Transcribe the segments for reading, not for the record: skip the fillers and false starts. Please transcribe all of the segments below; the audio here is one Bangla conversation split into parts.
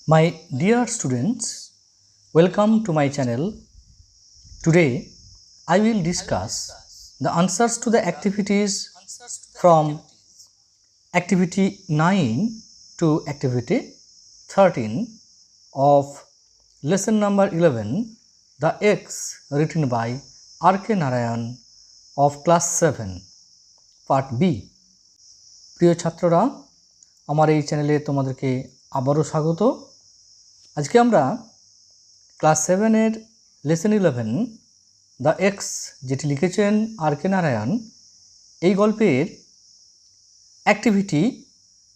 My dear students, welcome to my channel. Today I will discuss the answers to the activities from activity 9 to activity 13 of lesson number 11, The X, written by R.K. Narayan of class 7, part B. প্রিয় ছাত্ররা, আমার এই চ্যানেলে তোমাদেরকে আবারও স্বাগত। আজকে আমরা ক্লাস 7-এর লেসন 11 দ্য এক্স, যেটি লিখেছেন আর.কে. নারায়ণ, এই গল্পের অ্যাক্টিভিটি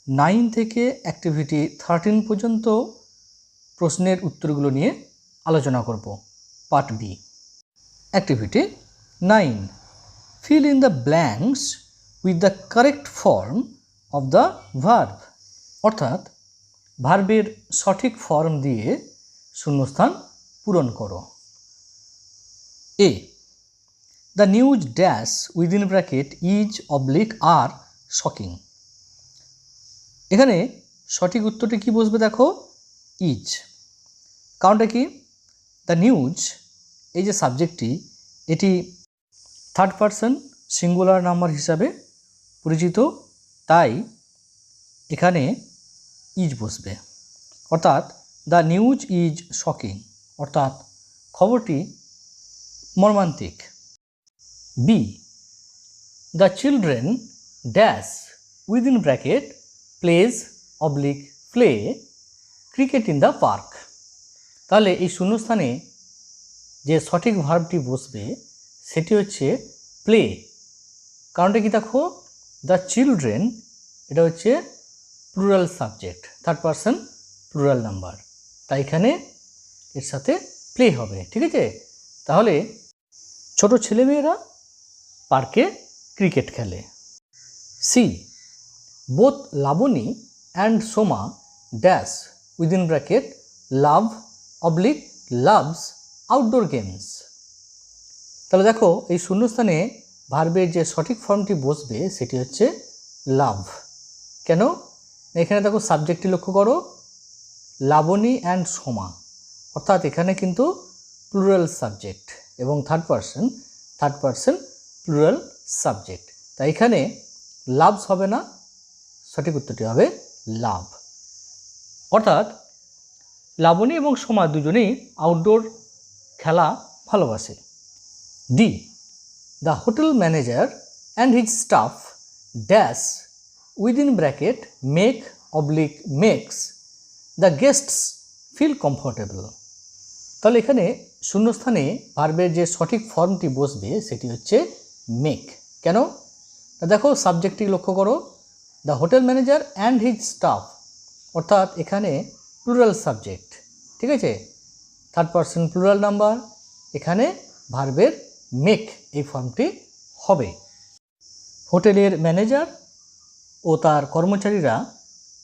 9 থেকে অ্যাক্টিভিটি 13 পর্যন্ত প্রশ্নের উত্তরগুলো নিয়ে আলোচনা করব। Part B. Activity 9, fill in the blanks with the correct form of the verb, অর্থাৎ ভার্বের সঠিক ফর্ম দিয়ে শূন্যস্থান পূরণ করো। A, the news dash within bracket is oblique are shocking. এখানে সঠিক উত্তরটি কি বসবে দেখো, ইজ। কারণটা কি, দ্য নিউজ, এই যে সাবজেক্টটি, এটি থার্ড পারসন সিঙ্গুলার নাম্বার হিসাবে পরিচিত, তাই এখানে ইজ বসবে, অর্থাৎ দ্য নিউজ ইজ শকিং, অর্থাৎ খবরটি মর্মান্তিক। B, the children dash within bracket plays oblique play cricket in the park. তাহলে এই শূন্যস্থানে যে সঠিক ভার্বটি বসবে সেটি হচ্ছে প্লে। কারণটা কি দেখো, দ্য চিলড্রেন, এটা হচ্ছে plural subject, third person plural number, তাই এখানে এর সাথে প্লে হবে। ঠিক আছে, তাহলে ছোট ছেলেমেয়েরা পার্কে ক্রিকেট খেলে। C, both Laboni and Soma dash within bracket love oblique loves outdoor games. তাহলে দেখো এই শূন্যস্থানে ভার্বের যে সঠিক ফর্মটি বসবে সেটি হচ্ছে লাভ। কেন, এখানে দেখো সাবজেক্টটি লক্ষ্য করো, লাবণী অ্যান্ড সোমা, অর্থাৎ এখানে কিন্তু প্লুরাল সাবজেক্ট এবং থার্ড পারসন প্লুরাল সাবজেক্ট, তাই এখানে লাভস হবে না, সঠিক উত্তরটি হবে লাভ। অর্থাৎ লাবণী এবং সোমা দুজনেই আউটডোর খেলা ভালোবাসে। D, the hotel manager and his staff dash within bracket make oblique makes the guests feel comfortable. তাহলে এখানে শূন্যস্থানে ভার্বের যে সঠিক ফর্মটি বসবে সেটি হচ্ছে মেক। কেন, দেখো সাবজেক্টটি লক্ষ্য করো, the hotel manager and his staff, অর্থাৎ এখানে প্লুরাল সাবজেক্ট। ঠিক আছে, থার্ড পারসন প্লুরাল নাম্বার, এখানে ভার্বের মেক এই ফর্মটি হবে। হোটেলের ম্যানেজার ও তার কর্মচারীরা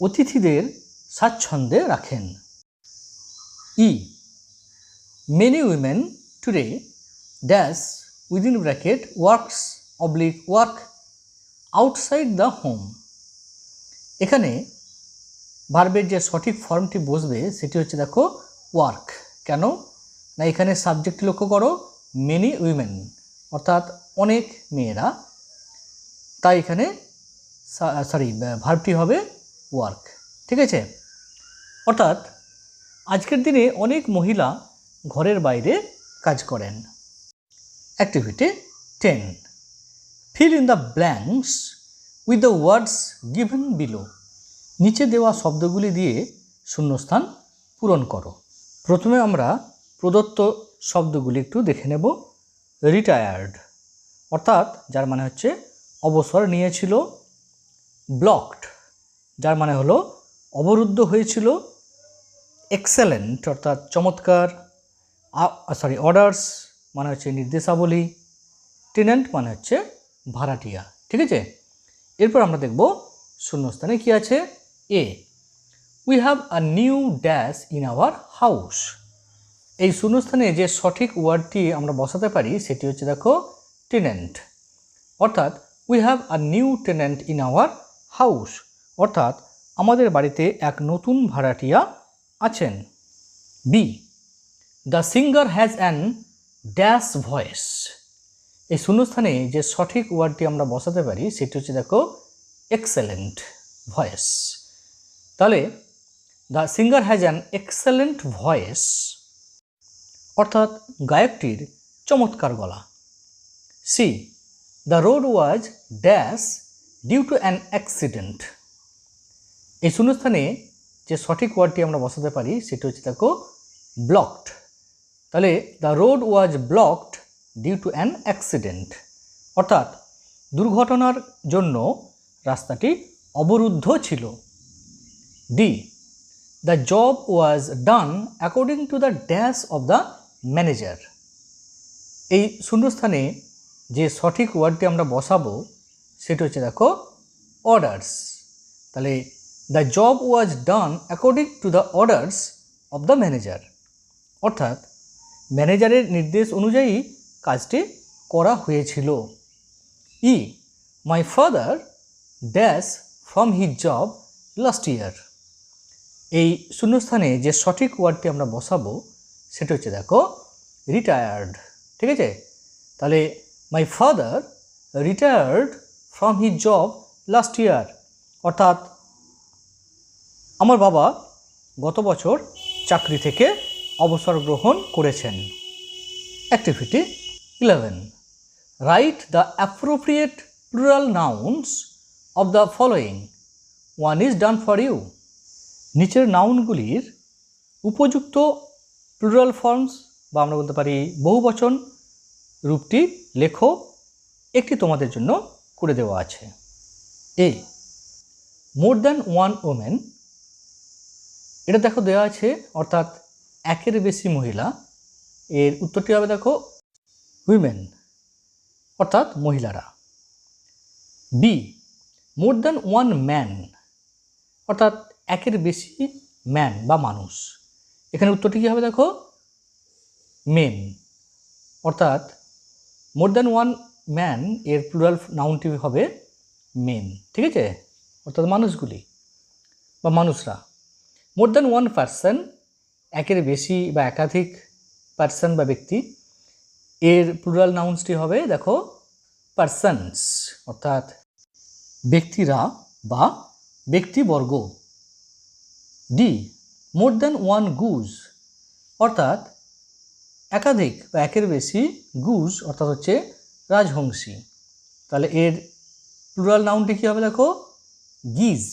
অতিথিদের স্বাচ্ছন্দ্যে রাখেন। E, many women today dash within bracket works oblique work outside the home. এখানে ভার্বের যে সঠিক ফর্মটি বসবে সেটি হচ্ছে দেখো ওয়ার্ক। কেন না, এখানে সাবজেক্টটি লক্ষ্য করো, মেনি উইমেন, অর্থাৎ অনেক মেয়েরা, তাই এখানে ভার্বটি হবে ওয়ার্ক। ঠিক আছে, অর্থাৎ আজকের দিনে অনেক মহিলা ঘরের বাইরে কাজ করেন। Activity 10, fill in the blanks with the words given below. নিচে দেওয়া শব্দগুলি দিয়ে শূন্যস্থান পূরণ করো। প্রথমে আমরা প্রদত্ত শব্দগুলি একটু দেখে নেব। রিটায়ার্ড, অর্থাৎ যার মানে হচ্ছে অবসর নিয়েছিল। ব্লকড, যার মানে হলো অবরুদ্ধ হয়েছিল। এক্সেলেন্ট, অর্থাৎ চমৎকার। অর্ডার্স মানে হচ্ছে নির্দেশাবলী। টেনেন্ট মানে হচ্ছে ভাড়াটিয়া। ঠিক আছে, এরপর আমরা দেখব শূন্যস্থানে কি আছে। A, we have a new dash in our house. এই শূন্যস্থানে যে সঠিক ওয়ার্ডটি আমরা বসাতে পারি সেটি হচ্ছে দেখো টেনেন্ট, অর্থাৎ we have a new tenant in our house, অর্থাৎ আমাদের বাড়িতে এক নতুন ভাড়াটিয়া আছেন। B, the singer has an dash voice. এই শূন্যস্থানে যে সঠিক ওয়ার্ডটি আমরা বসাতে পারি সেটি হচ্ছে দেখো এক্সেলেন্ট ভয়েস। তাহলে the singer has an excellent voice অর্থাৎ গায়কটির চমৎকার গলা। C, the road was dash due to an accident. এই শূন্যস্থানে যে সঠিক ওয়ার্ডটি আমরা বসাতে পারি সেটি হচ্ছে দেখো ব্লকড। তাহলে the road was blocked due to an accident অর্থাৎ দুর্ঘটনার জন্য রাস্তাটি অবরুদ্ধ ছিল। D, the job was done according to the dash of the manager. এই শূন্যস্থানে যে সঠিক ওয়ার্ডটি আমরা বসাবো সেটি হচ্ছে দেখো অর্ডার্স। তাহলে the job was done according to the orders of the manager অর্থাৎ ম্যানেজারের নির্দেশ অনুযায়ী কাজটি করা হয়েছিল। E, my father dash from his job last year. এই শূন্যস্থানে যে সঠিক ওয়ার্ডটি আমরা বসাবো সেটা হচ্ছে দেখো রিটায়ার্ড। ঠিক আছে, তাহলে my father retired from his job last ইয়ার অর্থাৎ আমার বাবা গত বছর চাকরি থেকে অবসর গ্রহণ করেছেন। Activity 11, write the appropriate plural nouns of the following, one is done for you. নিচের নাউনগুলির উপযুক্ত প্লুরাল ফর্মস বা আমরা বলতে পারি বহুবচন রূপটি লেখো, একটি তোমাদের জন্য করে দেওয়া আছে। এ, মোর দ্যান ওয়ান ওমেন। এটা দেখো দেওয়া আছে অর্থাৎ একের বেশি মহিলা। এর উত্তরটি হবে দেখো উইমেন অর্থাৎ মহিলারা। B, more than one man অর্থাৎ একের বেশি ম্যান বা মানুষ। এখানে উত্তরটি কী হবে দেখো মেন অর্থাৎ মোর দ্যান ওয়ান ম্যান এর প্লুরাল নাউনটি হবে মেন। ঠিক আছে, অর্থাৎ মানুষগুলি বা মানুষরা। মোর দ্যান ওয়ান পার্সন একের বেশি বা একাধিক পার্সন বা ব্যক্তি, এর প্লুরাল নাউন্সটি হবে দেখো পার্সনস অর্থাৎ ব্যক্তিরা বা ব্যক্তিবর্গ। D, more than one goose অর্থাৎ একাধিক বা একের বেশি গুজ অর্থাৎ হচ্ছে রাজহংসী। তাহলে এর প্লুরাল নাউনটি কী হবে দেখো গিজ,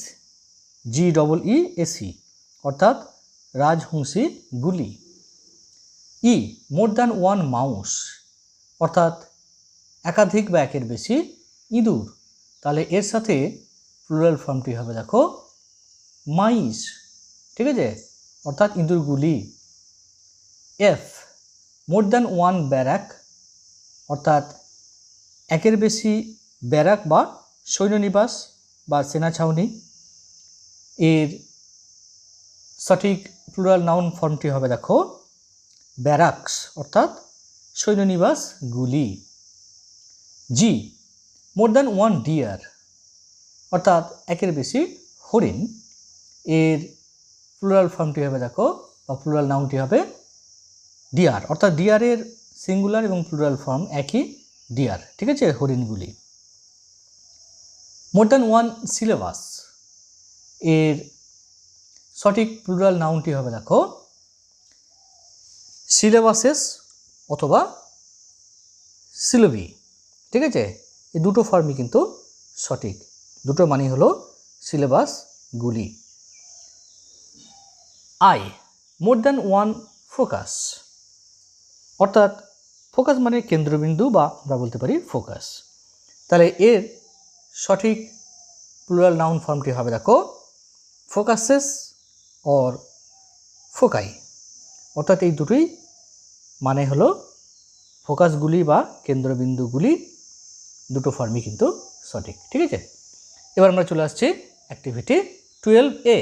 GEESE অর্থাৎ রাজহংসী গুলি। ই, মোর দ্যান ওয়ান মাউস অর্থাৎ একাধিক বা একের বেশি ইঁদুর। তাহলে এর সাথে প্লুরাল ফর্মটি হবে দেখো মাইস। ঠিক আছে, অর্থাৎ ইঁদুরগুলি। F, more than one barrack অর্থাৎ একের বেশি ব্যারাক বা সৈন্যনিবাস বা সেনা ছাউনি। এর সঠিক প্লুরাল নাউন ফর্মটি হবে দেখো ব্যারাকস অর্থাৎ সৈন্যনিবাসগুলি। জি, মোর দ্যান ওয়ান ডিয়ার অর্থাৎ একের বেশি হরিণ। এর প্লুরাল ফর্মটি হবে দেখো বা প্লুরাল নাউনটি হবে ডিয়ার অর্থাৎ ডিয়ারের সিঙ্গুলার এবং প্লুরাল ফর্ম একই ডিয়ার। ঠিক আছে, হরিণগুলি। মোর দ্যান ওয়ান সিলেবাস এর সঠিক প্লুরাল নাউনটি হবে দেখো সিলেবাসেস অথবা সিলোবি। ঠিক আছে, এই দুটো ফর্মই কিন্তু সঠিক, দুটো মানে হলো সিলেবাসগুলি। I, more than one focus অর্থাৎ ফোকাস মানে কেন্দ্রবিন্দু বা আমরা বলতে পারি ফোকাস। তাহলে এর সঠিক প্লুরাল নাউন ফর্মটি হবে দেখো ফোকাসেস অর ফোকাই অর্থাৎ এই দুটোই মানে হলো ফোকাসগুলি বা কেন্দ্রবিন্দুগুলি, দুটো ফর্মই কিন্তু সঠিক। ঠিক আছে, এবার আমরা চলে আসছি activity 12A,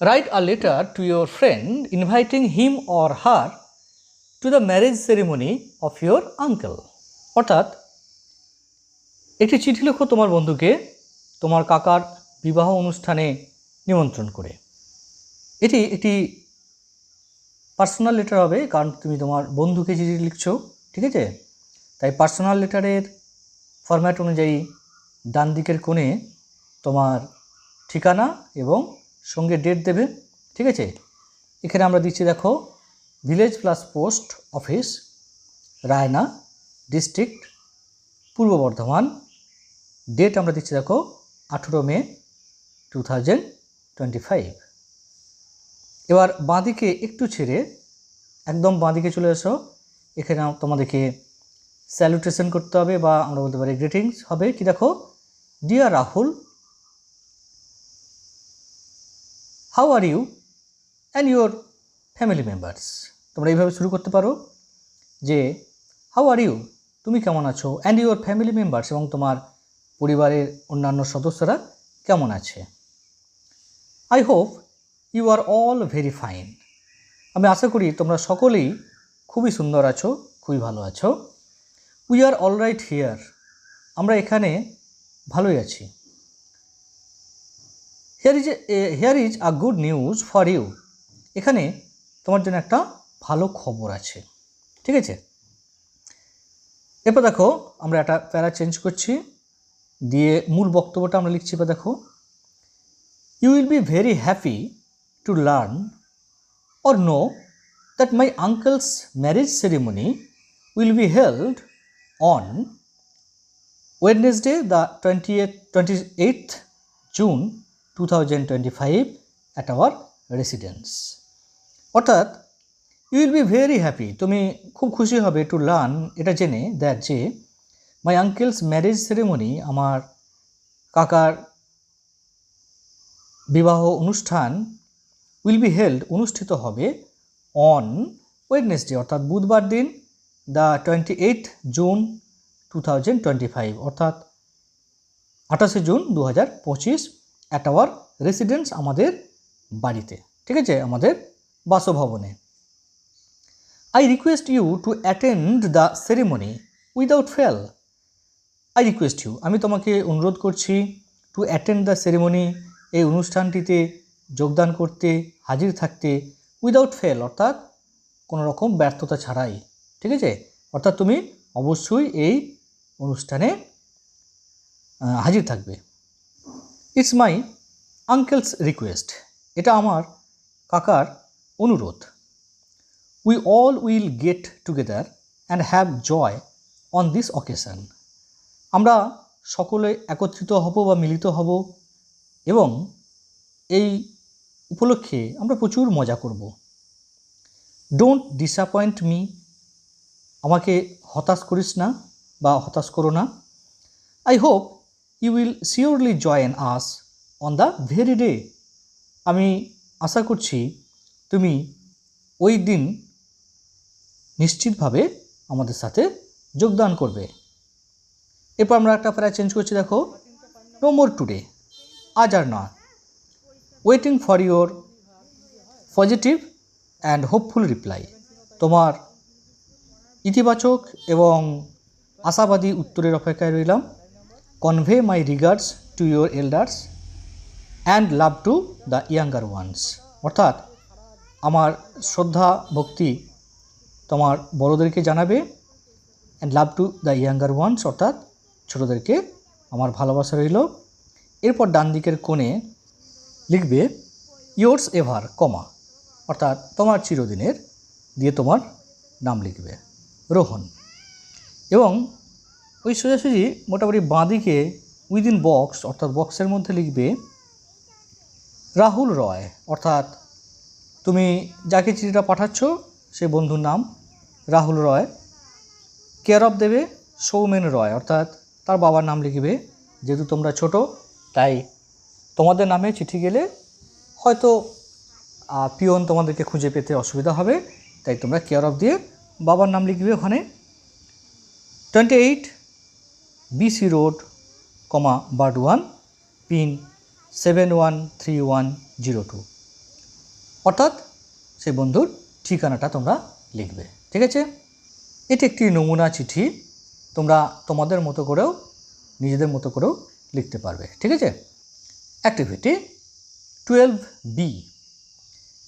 write a letter to your friend inviting him or her to the marriage ceremony of your uncle. অর্থাৎ একটি চিঠি লেখো তোমার বন্ধুকে তোমার কাকার বিবাহ অনুষ্ঠানে নিমন্ত্রণ করে। এটি একটি পার্সোনাল লেটার হবে, কারণ তুমি তোমার বন্ধুকে চিঠি লিখছো, ঠিক আছে? তাই পার্সোনাল লেটারের ফরম্যাট অনুযায়ী ডান দিকের কোণে তোমার ঠিকানা এবং সঙ্গে ডেট দেবে, ঠিক আছে? এখানে আমরা দিচ্ছি দেখো village plus post office, Raina, district পূর্ব বর্ধমান। ডেট আমরা দিচ্ছি দেখো 18 মে 2025। এবার বাঁদিকে একটু ছেড়ে একদম বাঁদিকে চলে এসো। এখানে তোমাদেরকে স্যালুটেশন করতে হবে, বা আমরা বলতে পারি গ্রিটিংস হবে। কি দেখো, dear Rahul, how are you and your family members. তোমরা এইভাবে শুরু করতে পারো যে হাউ আর ইউ, তুমি কেমন আছো, অ্যান্ড ইউর ফ্যামিলি মেম্বার্স, এবং তোমার পরিবারের অন্যান্য সদস্যরা কেমন আছে। I hope you are all very fine, আমি আশা করি তোমরা সকলেই খুবই সুন্দর আছো, খুবই ভালো আছো। We are all right here, আমরা এখানে ভালোই আছি। Here is a good news for you, এখানে তোমার জন্য একটা ভালো খবর আছে, ঠিক আছে? এরপর দেখো আমরা একটা প্যারা চেঞ্জ করছি, দিয়ে মূল বক্তব্যটা আমরা লিখছি। এবার দেখো, you will be very happy to learn or know that my uncle's marriage ceremony will be held on Wednesday the 28th June 2025 at our residence. অর্থাৎ you will be very happy, তুমি খুব খুশি হবে, টু লার্ন, এটা জেনে, দ্যাট যে মাই আঙ্কেলস ম্যারেজ সেরেমনি, আমার কাকার বিবাহ অনুষ্ঠান, উইল বি হেল্ড, অনুষ্ঠিত হবে, অন ওয়েডনেসডে, অর্থাৎ বুধবার দিন, দ্য 28th জুন 2025, অর্থাৎ 28শে জুন 2025, অ্যাট আওয়ার রেসিডেন্স, আমাদের বাড়িতে, ঠিক আছে, আমাদের বাসভবনে। I request you to attend the ceremony without fail, I request you, আমি তোমাকে অনুরোধ করছি, টু অ্যাটেন্ড দ্য সেরেমনি, এই অনুষ্ঠানটিতে যোগদান করতে, হাজির থাকতে, উইদাউট ফেল, অর্থাৎ কোনো রকম ব্যর্থতা ছাড়াই, ঠিক আছে? অর্থাৎ তুমি অবশ্যই এই অনুষ্ঠানে হাজির থাকবে। ইটস মাই আঙ্কেলস রিকোয়েস্ট, এটা আমার কাকার অনুরোধ। We all will get together and have joy on this occasion, আমরা সকলে একত্রিত হব বা মিলিত হব, এবং এই উপলক্ষে আমরা প্রচুর মজা করব। ডোন্ট ডিসঅ্যাপয়েন্ট মি, আমাকে হতাশ করিস না বা হতাশ করো না। I hope you will surely join us on the very day, আমি আশা করছি তুমি ওই দিন নিশ্চিতভাবে আমাদের সাথে যোগদান করবে। এরপর আমরা একটা প্যারা চেঞ্জ করছি, দেখো, নো মোর টুডে, আজ আর না, waiting for your positive and hopeful reply, তোমার ইতিবাচক এবং আশাবাদী উত্তরের অপেক্ষায় রইলাম। Convey my regards to your elders and love to the younger ones, অর্থাৎ আমার শ্রদ্ধা ভক্তি তোমার বড়োদেরকে জানাবে, and love to the younger ones, অর্থাৎ ছোটোদেরকে আমার ভালোবাসা রইল। এরপর ডান দিকের কোণে লিখবে ইয়োর্স এভার, কমা, অর্থাৎ তোমার চিরদিনের, দিয়ে তোমার নাম লিখবে, রোহন। এবং ওই সোজাসুজি মোটামুটি বাঁদিকে উইদিন বক্স, অর্থাৎ বক্সের মধ্যে লিখবে রাহুল রয়, অর্থাৎ তুমি যাকে চিঠিটা পাঠাচ্ছ সেই বন্ধুর নাম রাহুল রয়। কেয়ার অফ দেবে সৌমেন রয়, অর্থাৎ তার বাবার নাম লিখবে, যেহেতু তোমরা ছোট তাই তোমাদের নামে চিঠি গেলে হয়তো পিয়ন তোমাদেরকে খুঁজে পেতে অসুবিধা হবে, তাই তোমরা কেয়ার অফ দিয়ে বাবার নাম লিখবে ওখানে। 28 BC রোড, কমা, বার্ডওয়ান, পিন 713102, অর্থাৎ সেই বন্ধুর ঠিকানাটা তোমরা লিখবে, ঠিক আছে? এটি একটি নমুনা চিঠি, তোমরা তোমাদের মতো করেও নিজেদের মতো করেও লিখতে পারবে, ঠিক আছে? Activity 12B,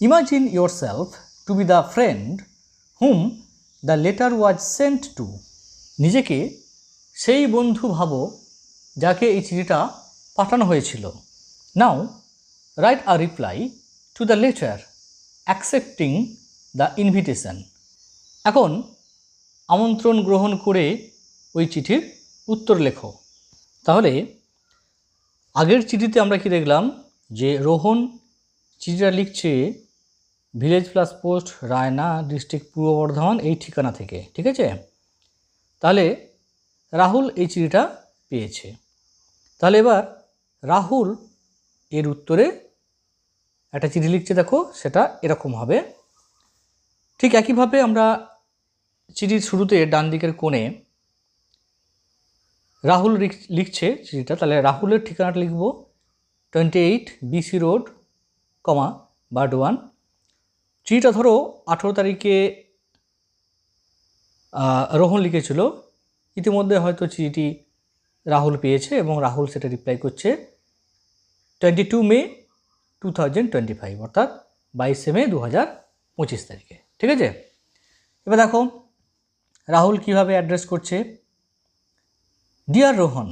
imagine yourself to be the friend whom the letter was sent to. নিজেকে সেই বন্ধু ভাবো যাকে এই চিঠিটা পাঠানো হয়েছিল। Now write a reply to the letter accepting the invitation. এখন আমন্ত্রণ গ্রহণ করে ওই চিঠির উত্তর লেখো। তাহলে আগের চিঠিতে আমরা কি দেখলাম যে রোহন চিঠিটা লিখছে village plus post Raina district পূর্ব বর্ধমান এই ঠিকানা থেকে, ঠিক আছে। তাহলে রাহুল এই চিঠিটা পেয়েছে। তাহলে এবার রাহুল এর উত্তরে একটা চিঠি লিখছে, দেখো সেটা এরকম হবে। ঠিক একইভাবে আমরা চিঠির শুরুতে ডান দিকের কোণে রাহুল লিখছে চিঠিটা, তাহলে রাহুলের ঠিকানাটা লিখব 28 BC রোড, বার্ডওয়ান। চিঠিটা ধরো 18 তারিখে রোহন লিখেছিল, ইতিমধ্যে হয়তো চিঠিটি রাহুল পেয়েছে এবং রাহুল সেটা রিপ্লাই করছে 22 মে 2025, অর্থাৎ 22 মে 2025 তারিখে, ঠিক আছে। এবার দেখো রাহুল কিভাবে অ্যাড্রেস করছে। ডিয়ার রোহন,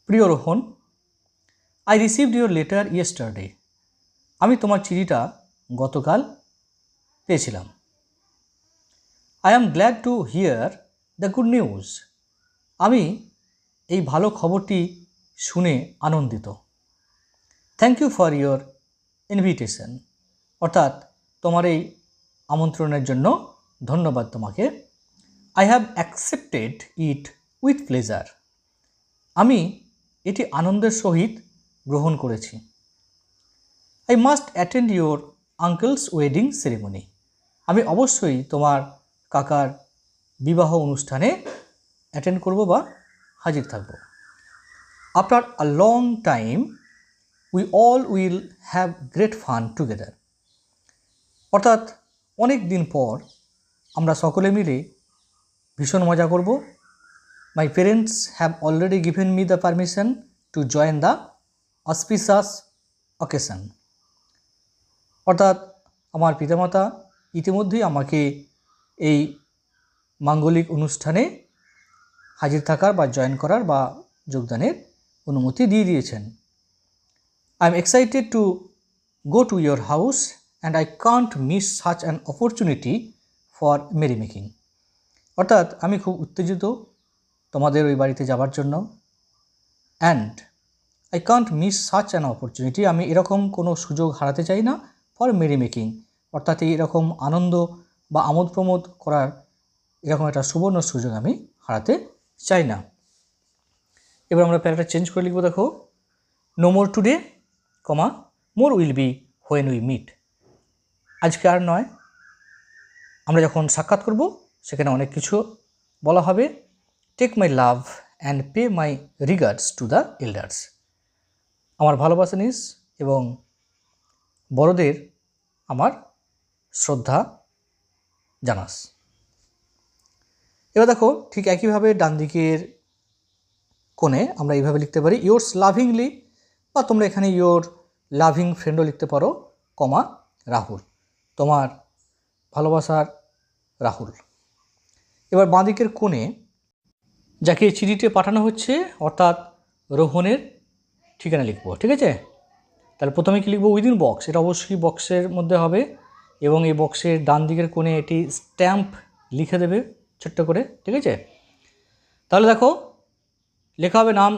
প্রিয় Rohan, I received your letter yesterday. আমি তোমার চিঠিটা গতকাল পেয়েছিলাম। I am glad to hear the good news. আমি এই ভালো খবরটি শুনে আনন্দিত। Thank you for your invitation, অর্থাৎ তোমার এই আমন্ত্রণের জন্য ধন্যবাদ তোমাকে। I have accepted it with pleasure. আমি এটি আনন্দের সহিত গ্রহণ করেছি। I must attend your uncle's wedding ceremony. আমি অবশ্যই তোমার কাকার বিবাহ অনুষ্ঠানে অ্যাটেন্ড করব বা হাজির থাকব। After a long time we all will have great fun together. অর্থাৎ অনেক দিন পর আমরা সকলে মিলে ভীষণ মজা করব। My parents have already given me the permission to join the auspicious occasion. অর্থাৎ আমার পিতামাতা ইতিমধ্যেই আমাকে এই মাঙ্গলিক অনুষ্ঠানে হাজির থাকার বা জয়েন করার বা যোগদানের অনুমতি দিয়ে দিয়েছেন। I am excited to go to your house and I can't miss such an opportunity for merry making. অর্থাৎ আমি খুব উত্তেজিত তোমাদের ওই বাড়িতে যাওয়ার জন্য। And I can't miss such an opportunity, আমি এরকম কোনো সুযোগ হারাতে চাই না ফর মেরি মেকিং, অর্থাৎ এরকম আনন্দ বা আমোদ প্রমোদ করার এরকম একটা সুবর্ণ সুযোগ আমি হারাতে চাই না। এবার আমরা প্যারাটা চেঞ্জ করে লিখব, দেখো no more today, more will be when we meet. আজকে আর নয়, আমরা যখন সাক্ষাৎ করব সেখানে অনেক কিছু বলা হবে। Take my love and pay my regards to the elders. আমার ভালোবাসা নিস এবং বড়দের আমার শ্রদ্ধা জানাস। এবার দেখো ঠিক একইভাবে ডান দিকের কোণে আমরা এইভাবে লিখতে পারি ইয়োর্স লাভিংলি, বা তোমরা এখানে ইয়োর লাভিং ফ্রেন্ডও লিখতে পারো, রাহুল, তোমার ভালোবাসার রাহুল। এবার বাঁ দিকের কোণে যাকে চিঠিতে পাঠানো হচ্ছে অর্থাৎ রোহনের ঠিকানা লিখব, ঠিক আছে। তাহলে প্রথমে কি লিখব, উইদিন বক্স, এটা অবশ্যই বক্সের মধ্যে হবে এবং এই বক্সের ডান দিকের কোণে এটি স্ট্যাম্প লিখে দেবে ছোট্ট করে, ঠিক আছে। তাহলে দেখো লেখা হবে নাম,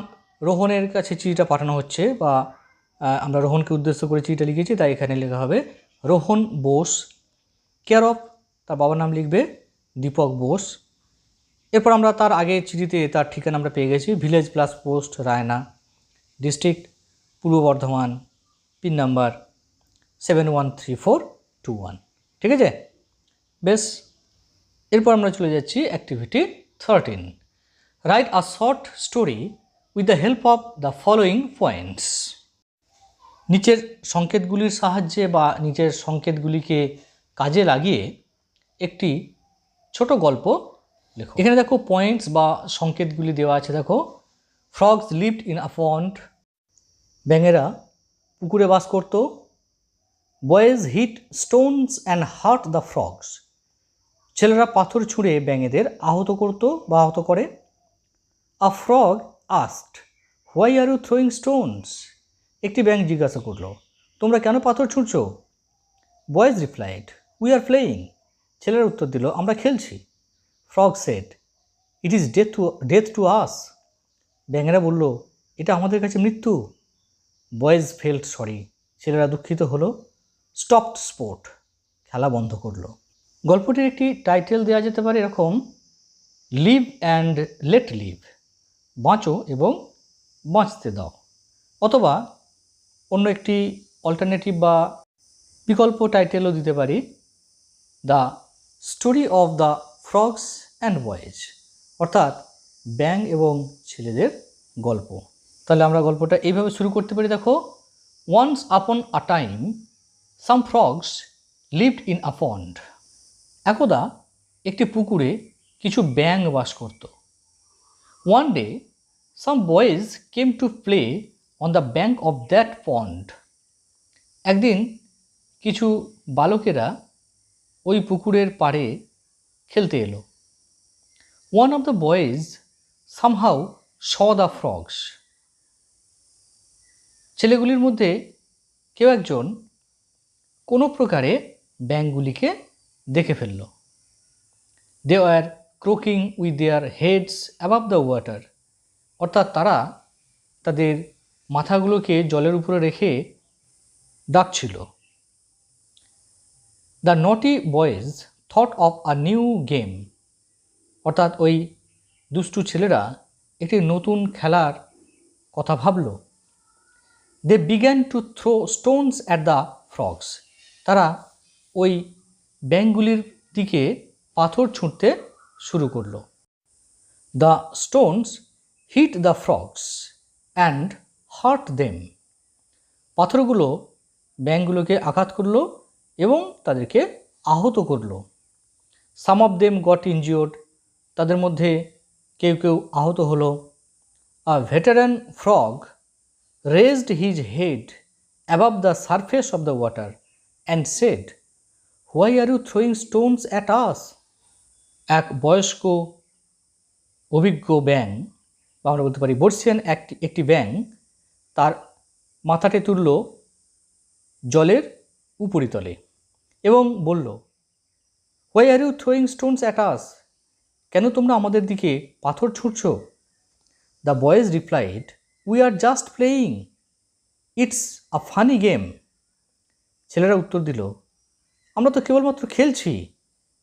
রোহনের কাছে চিঠিটা পাঠানো হচ্ছে বা আমরা রোহনকে উদ্দেশ্য করে চিঠিটা লিখেছি, তাই এখানে লেখা হবে রোহন বোস, কেয়ার অফ, তার বাবার নাম লিখবে দীপক বোস। এরপর আমরা তার আগে চিঠিতে তার ঠিকানা আমরা পেয়ে গেছি, village plus post Raina district পূর্ব বর্ধমান, পিন নাম্বার 713421, ঠিক আছে। বেশ, এরপর আমরা চলে যাচ্ছি activity 13, write a short story with the help of the following points. নিচের সংকেতগুলির সাহায্যে বা নিচের সংকেতগুলিকে কাজে লাগিয়ে একটি ছোট গল্প লেখো। এখানে দেখো পয়েন্টস বা সংকেতগুলি দেওয়া আছে, দেখো frogs lived in a pond, ব্যাঙেরা পুকুরে বাস করত। Boys hit stones and hurt the frogs. ছেলেরা পাথর ছুঁড়ে ব্যাঙেদের আহত করত বা আহত করে। A frog asked, why are you throwing stones? একটি ব্যাঙ জিজ্ঞাসা করল, তোমরা কেন পাথর ছুঁড়ছ? Boys replied, we are playing. ছেলেরা উত্তর দিল, আমরা খেলছি। Frog said, it is death to us. ব্যাঙেরা বলল, এটা আমাদের কাছে মৃত্যু। বয়েজ ফেল্ট সরি, ছেলেরা দুঃখিত হলো। স্টপড স্পোর্ট, খেলা বন্ধ করলো। গল্পটির একটি টাইটেল দেওয়া যেতে পারে এরকম, লিভ অ্যান্ড লেট লিভ, বাঁচো এবং বাঁচতে দাও। অথবা অন্য একটি অল্টারনেটিভ বা বিকল্প টাইটেলও দিতে পারি, the story of the frogs and boys, অর্থাৎ ব্যাঙ এবং ছেলেদের গল্প। তাহলে আমরা গল্পটা এইভাবে শুরু করতে পারি, দেখো। Once upon a time some frogs lived in a pond. একদা একটি পুকুরে কিছু ব্যাঙ বাস করত। One day some boys came to play on the bank of that pond. একদিন কিছু বালকেরা ওই পুকুরের পাড়ে খেলতে এলো। One of the boys somehow saw the frogs. ছেলেগুলির মধ্যে কেউ একজন কোনো প্রকারে ব্যাঙগুলিকে দেখে ফেলল। They are croaking with their heads above the water, অর্থাৎ তারা তাদের মাথাগুলোকে জলের উপরে রেখে ডাকছিল। The naughty boys thought of a new game, অর্থাৎ ওই দুষ্টু ছেলেরা একটি নতুন খেলার কথা ভাবল। They began to throw stones at the frogs, তারা ওই ব্যাঙগুলির দিকে পাথর ছুঁড়তে শুরু করলো। The stones hit the frogs and hurt them, পাথরগুলো ব্যাঙগুলোকে আঘাত করলো এবং তাদেরকে আহত করলো। Some of them got injured, তাদের মধ্যে কেউ কেউ আহত হলো। A veteran frog raised his head above the surface of the water and said, why are you throwing stones at us? এক বয়স্ক অভিজ্ঞ ব্যাঙ, বা আমরা বলতে পারি বর্ষিয়ান একটি ব্যাঙ, তার মাথাটি তুলল জলের উপরিতলে এবং বলল, why are you throwing stones at us? কেন তোমরা আমাদের দিকে পাথর ছুঁড়ছ? The boys replied, we are just playing, it's a funny game. ছেলেরা উত্তর দিল, আমরা তো কেবলমাত্র খেলছি,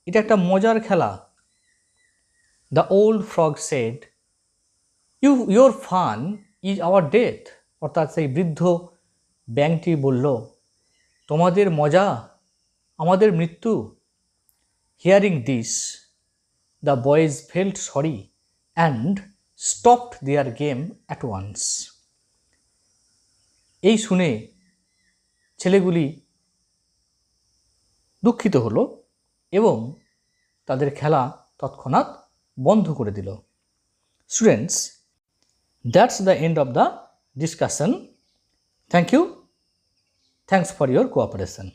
এটা একটা মজার খেলা। The old frog said, your fun is our death, অর্থাৎ সেই বৃদ্ধ ব্যাঙটি বলল, তোমাদের মজা আমাদের মৃত্যু। Hearing this the boys felt sorry and stopped their game at once. এই শুনে ছেলেগুলি দুঃখিত হলো এবং তাদের খেলা তৎক্ষণাৎ বন্ধ করে দিল। Students, that's the end of the discussion. Thank you. Thanks for your cooperation.